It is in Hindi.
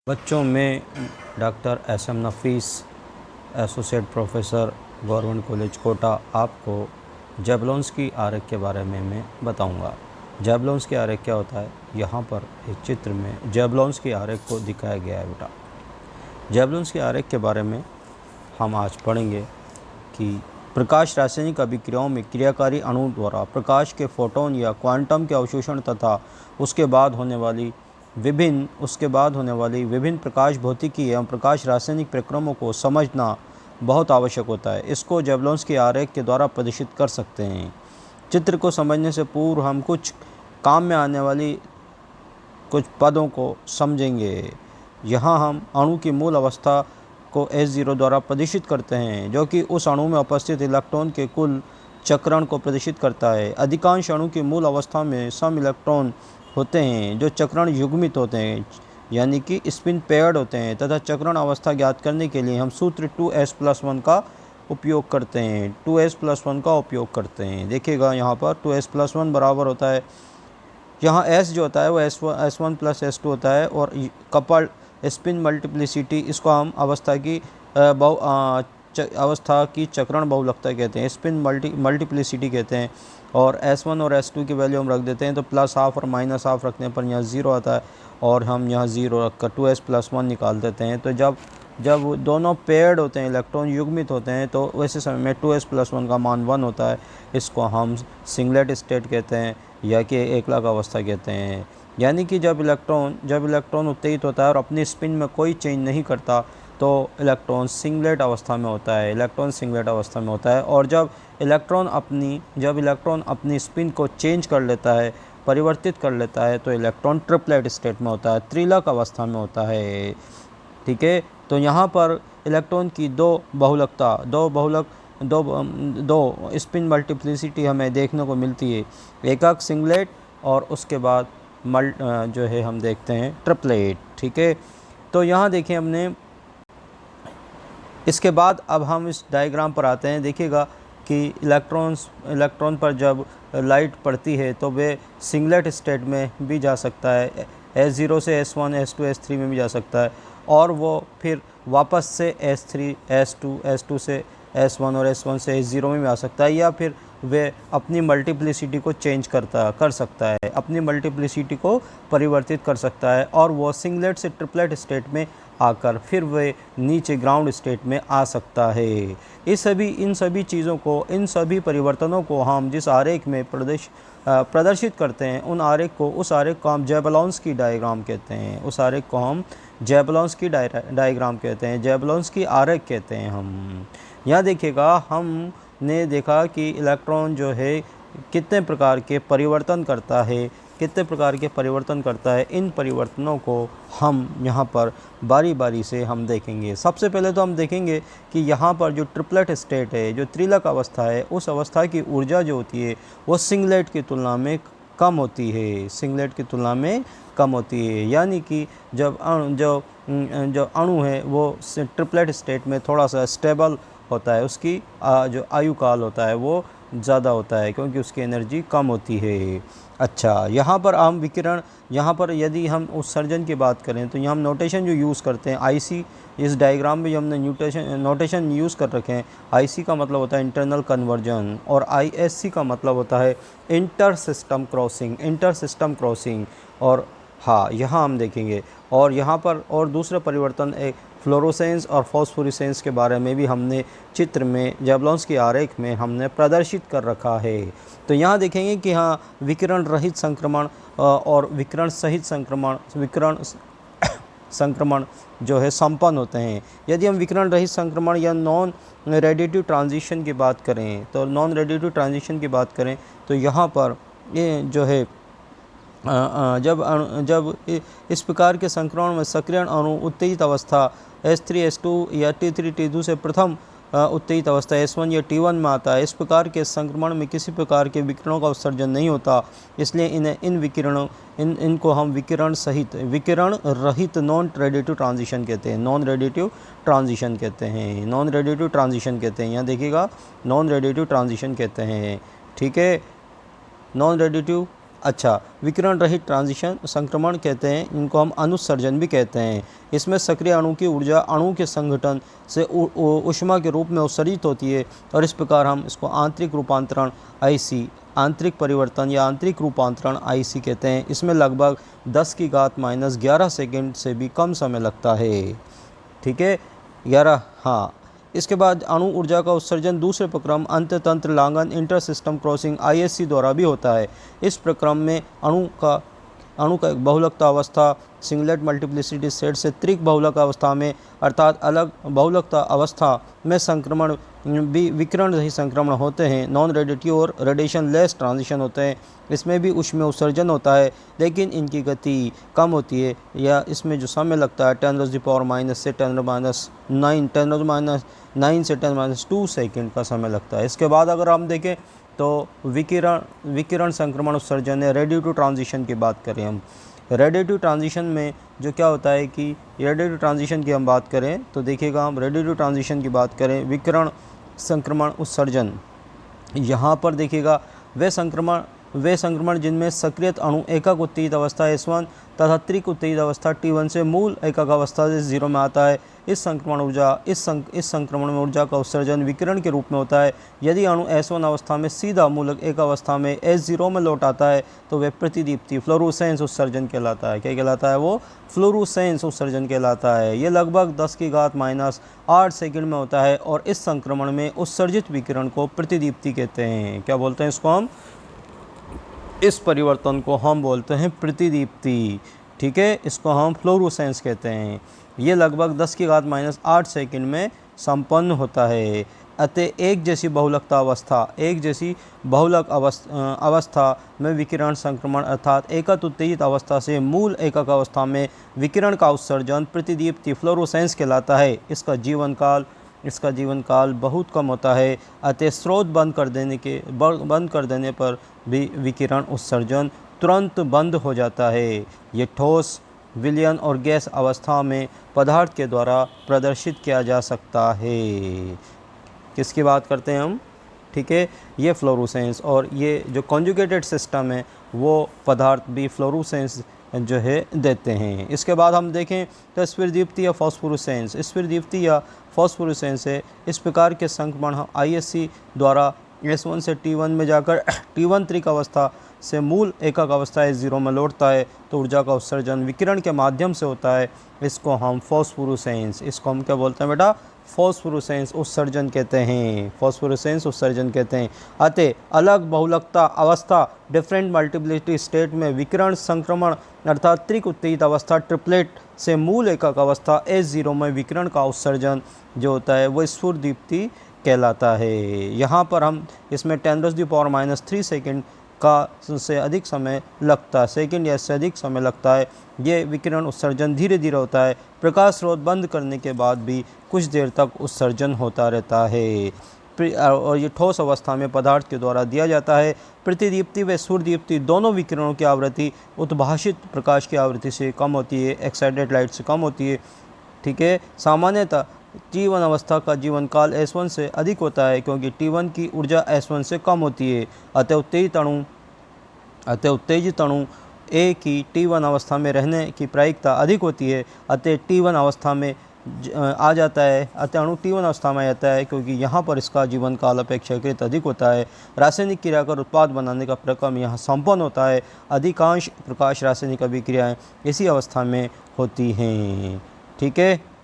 बच्चों में doctor S M. Nafees, associate professor, government college Kota, आपको ज़ेबुलोंस्की आरेख के बारे में मैं बताऊंगा। ज़ेबुलोंस्की आरेख क्या होता है? यहाँ पर इस चित्र में ज़ेबुलोंस्की आरेख को दिखाया गया है बेटा। ज़ेबुलोंस्की आरेख के बारे में हम आज पढ़ेंगे कि प्रकाश रासायनिक अभिक्रियाओं में क्रियाकारी अणु द्वारा प्रकाश के फोटोन या क्वांटम के अवशोषण तथा उसके बाद होने वाली विभिन्न प्रकाश भौतिकी एवं प्रकाश रासायनिक प्रक्रमों को समझना बहुत आवश्यक होता है। इसको ज़ेबुलोंस्की आरेख के द्वारा प्रदर्शित कर सकते हैं। चित्र को समझने से पूर्व हम कुछ काम में आने वाली कुछ पदों को समझेंगे। यहाँ हम अणु की मूल अवस्था को S0 द्वारा प्रदर्शित करते हैं, जो कि उस अणु में उपस्थित इलेक्ट्रॉन के कुल चक्रण को प्रदर्शित करता है। अधिकांश अणु की मूल अवस्था में सम इलेक्ट्रॉन होते हैं जो चक्रण युग्मित होते हैं, यानी कि स्पिन पेयर्ड होते हैं, तथा चक्रण अवस्था ज्ञात करने के लिए हम सूत्र 2s+1 का उपयोग करते हैं। 2s+1 का उपयोग करते हैं। देखिएगा यहाँ पर 2s+1 बराबर होता है, यहाँ s जो होता है वो s1 + s2 होता है, और कपल्ड स्पिन मल्टीप्लिसिटी, इसको हम अवस्था की चक्रण बहुलकता कहते हैं, स्पिन मल्टीप्लिसिटी कहते हैं। और S1 और S2 की वैल्यू हम रख देते हैं, तो +½ और -½ रखने पर यहाँ 0 आता है, और हम यहाँ 0 रखकर 2s+1 निकाल देते हैं। तो जब दोनों पेयर्ड होते हैं, इलेक्ट्रॉन युग्मित होते हैं, तो वैसे समय में 2s+1 का मान 1 होता है। इसको हम सिंगलेट स्टेट कहते हैं, या कि एकलक अवस्था कहते हैं। यानी कि जब इलेक्ट्रॉन उत्तेजित होता है और अपनी स्पिन में कोई चेंज नहीं करता, तो इलेक्ट्रॉन सिंगलेट अवस्था में होता है। और जब इलेक्ट्रॉन अपनी स्पिन को चेंज कर लेता है, परिवर्तित कर लेता है, तो इलेक्ट्रॉन ट्रिपलेट स्टेट में होता है, त्रिलक अवस्था में होता है। ठीक है, तो यहाँ पर इलेक्ट्रॉन की दो स्पिन मल्टीप्लिसिटी हमें देखने को मिलती है, एकक सिंगलेट, और उसके बाद जो है हम देखते हैं ट्रिपलेट। ठीक है, तो यहाँ देखिए हमने, इसके बाद अब हम इस डायग्राम पर आते हैं। देखिएगा कि इलेक्ट्रॉन पर जब लाइट पड़ती है तो वे सिंगलेट स्टेट में भी जा सकता है, S0 से S1, S2, S3 में भी जा सकता है, और वो फिर वापस से S3, S2, S2 से S1 और S1 से S0 में भी आ सकता है, या फिर वे अपनी मल्टीप्लिसिटी को चेंज कर सकता है, अपनी मल्टीप्लिसिटी को परिवर्तित कर सकता है, और वो सिंगलेट से ट्रिपलेट स्टेट में आकर फिर वे नीचे ग्राउंड स्टेट में आ सकता है। इन सभी परिवर्तनों को हम जिस आरेख में प्रदर्शित करते हैं, उस आरेख को हम ज़ेबुलोंस्की डायग्राम कहते हैं। ज़ेबुलोंस्की आरेख कहते हैं हम। यहाँ देखिएगा, हमने देखा कि इलेक्ट्रॉन जो है कितने प्रकार के परिवर्तन करता है। इन परिवर्तनों को हम यहाँ पर बारी बारी से हम देखेंगे। सबसे पहले तो हम देखेंगे कि यहाँ पर जो ट्रिपलेट स्टेट है, जो त्रिलक अवस्था है, उस अवस्था की ऊर्जा जो होती है वो सिंगलेट की तुलना में कम होती है। यानी कि जब अणु है वो ट्रिपलेट स्टेट में थोड़ा सा स्टेबल होता है, उसकी जो आयु काल होता है वो ज़्यादा होता है, क्योंकि उसकी एनर्जी कम होती है। अच्छा, यहाँ पर यदि हम उत्सर्जन की बात करें, तो यहाँ हम नोटेशन जो यूज़ करते हैं, IC, इस डायग्राम में जो हमने नोटेशन यूज़ कर रखे हैं, IC का मतलब होता है इंटरनल कन्वर्जन, और ISC का मतलब होता है इंटर सिस्टम क्रॉसिंग। और हाँ, यहाँ हम देखेंगे, और यहाँ पर और दूसरे परिवर्तन एक फ्लोरोसेंस और फॉस्फोरेसेंस के बारे में भी हमने चित्र में ज़ेबुलोंस्की आरेख में हमने प्रदर्शित कर रखा है। तो यहाँ देखेंगे कि हाँ, विकिरण रहित संक्रमण और विकिरण सहित संक्रमण जो है संपन्न होते हैं। यदि हम विकिरण रहित संक्रमण या नॉन रेडिएटिव ट्रांजिशन की बात करें, तो यहाँ पर ये जो है जब इस प्रकार के संक्रमण में सक्रिय अणु उत्तेजित अवस्था S3, S2 या T3, T2 से प्रथम उत्तेजित अवस्था S1 या T1 में आता है। इस प्रकार के संक्रमण में किसी प्रकार के विकिरणों का उत्सर्जन नहीं होता, इसलिए इनको हम विकिरण रहित नॉन रेडिएटिव ट्रांजिशन कहते हैं। यहाँ देखिएगा, नॉन रेडिएटिव ट्रांजिशन कहते हैं। ठीक है, नॉन रेडिएटिव अच्छा, विकिरण रहित ट्रांजिशन संक्रमण कहते हैं, इनको हम अनुत्सर्जन भी कहते हैं। इसमें सक्रिय अणु की ऊर्जा अणु के संगठन से ऊष्मा के रूप में उत्सर्जित होती है और इस प्रकार हम इसको आंतरिक रूपांतरण आईसी, आंतरिक परिवर्तन या आंतरिक रूपांतरण आईसी कहते हैं। इसमें लगभग 10⁻11 सेकंड से भी कम समय लगता है। ठीक है, 11। हाँ, इसके बाद अणु ऊर्जा का उत्सर्जन दूसरे प्रक्रम अंततंत्र लांघन इंटर सिस्टम क्रॉसिंग आईएससी द्वारा भी होता है। इस प्रक्रम में अणु का एक बहुलकता अवस्था सिंगलेट मल्टीप्लिसिटी सेट से त्रिक बहुलक अवस्था में अर्थात अलग बहुलकता अवस्था में संक्रमण भी विकिरण रहित संक्रमण होते हैं। नॉन रेडिएटिव और रेडिएशन लेस ट्रांजिशन होते हैं। इसमें भी ऊष्मीय उत्सर्जन होता है लेकिन इनकी गति कम होती है या इसमें जो समय लगता है 10⁻⁻ से 10⁻⁹ से 10⁻2 सेकंड का समय लगता है। इसके बाद अगर हम देखें तो विकिरण संक्रमण उत्सर्जन है। रेडिएटिव ट्रांजिशन की बात करें हम, रेडिएटिव ट्रांजिशन में जो क्या होता है कि रेडिएटिव ट्रांजिशन की हम बात करें तो देखिएगा, हम रेडिएटिव ट्रांजिशन की बात करें विकिरण संक्रमण उत्सर्जन, यहाँ पर देखिएगा वे संक्रमण जिनमें सक्रियत अणु एकक उत्तेजित अवस्था S1 तथा त्रिक उत्तेजित अवस्था T1 से मूल एकक अवस्था से 0 में आता है। इस संक्रमण में ऊर्जा का उत्सर्जन विकिरण के रूप में होता है। यदि अणु S1 अवस्था में सीधा मूलक एक अवस्था में S0 में लौट आता है तो वह प्रतिदीप्ति फ्लोरोसेंस उत्सर्जन कहलाता है। क्या कहलाता है? वो फ्लोरोसेंस उत्सर्जन कहलाता है। ये लगभग 10⁻8 सेकंड में होता है और इस संक्रमण में उत्सर्जित विकिरण को प्रतिदीप्ति कहते हैं। क्या बोलते हैं इसको हम? इस परिवर्तन को हम बोलते हैं प्रतिदीप्ति। ठीक है, इसको हम फ्लोरोसेंस कहते हैं। ये लगभग 10⁻8 सेकंड में संपन्न होता है। अतः एक जैसी बहुलक अवस्था में विकिरण संक्रमण अर्थात एकत उत्तेजित अवस्था से मूल एकक अवस्था में विकिरण का उत्सर्जन प्रतिदीप्ति फ्लोरोसेंस कहलाता है। इसका जीवन काल बहुत कम होता है। अतः स्रोत बंद कर देने पर भी विकिरण उत्सर्जन तुरंत बंद हो जाता है। ये ठोस, विलयन और गैस अवस्था में पदार्थ के द्वारा प्रदर्शित किया जा सकता है। किसकी बात करते हैं हम? ठीक है, ये फ्लोरोसेंस, और ये जो कॉन्जुगेटेड सिस्टम है वो पदार्थ भी फ्लोरोसेंस जो है देते हैं। इसके बाद हम देखें तो स्फीरदीप्ति या फॉस्फोरेसेंस। स्फीरदीप्ति या फॉस्फोरेसेंस है इस प्रकार के संक्रमण आईएससी द्वारा S1 से T1 में जाकर T1 त्रिक अवस्था से मूल एकक अवस्था S0 में लौटता है तो ऊर्जा का उत्सर्जन विकिरण के माध्यम से होता है। इसको हम फॉस्फोरेसेंस, इसको हम क्या बोलते हैं बेटा? फॉस्फोरेसेंस उत्सर्जन कहते हैं। फॉस्फोरेसेंस उत्सर्जन कहते हैं। अतः अलग बहुलकता अवस्था डिफरेंट मल्टीप्लिसिटी स्टेट में विकिरण संक्रमण अर्थात त्रिक उत्तेजित अवस्था ट्रिपलेट से मूल एकक अवस्था S0 में विकिरण का उत्सर्जन जो होता है वो स्फुरदीप्ति कहलाता है। यहाँ पर हम इसमें 10⁻³ सेकंड का से अधिक समय लगता है, सेकंड या से अधिक समय लगता है। ये विकिरण उत्सर्जन धीरे धीरे होता है। प्रकाश स्रोत बंद करने के बाद भी कुछ देर तक उत्सर्जन होता रहता है और ये ठोस अवस्था में पदार्थ के द्वारा दिया जाता है। प्रतिदीप्ति व स्फुरदीप्ति दोनों विकिरणों की आवृत्ति उद्भाषित प्रकाश की आवृत्ति से कम होती है, एक्साइटेड लाइट से कम होती है। ठीक है, सामान्यतः T1 अवस्था का जीवन काल S1 से अधिक होता है क्योंकि T1 की ऊर्जा S1 से कम होती है। अतः उत्तेजित अणु A की T1 अवस्था में रहने की प्रायिकता अधिक होती है। अतः T1 अवस्था में आ जाता है, अतः अणु T1 अवस्था में आ जाता है क्योंकि यहाँ पर इसका जीवन काल अपेक्षाकृत अधिक होता है। रासायनिक क्रिया कर उत्पाद बनाने का प्रक्रम यहाँ संपन्न होता है। अधिकांश प्रकाश रासायनिक अभिक्रियाएँ इसी अवस्था में होती हैं। ठीक है।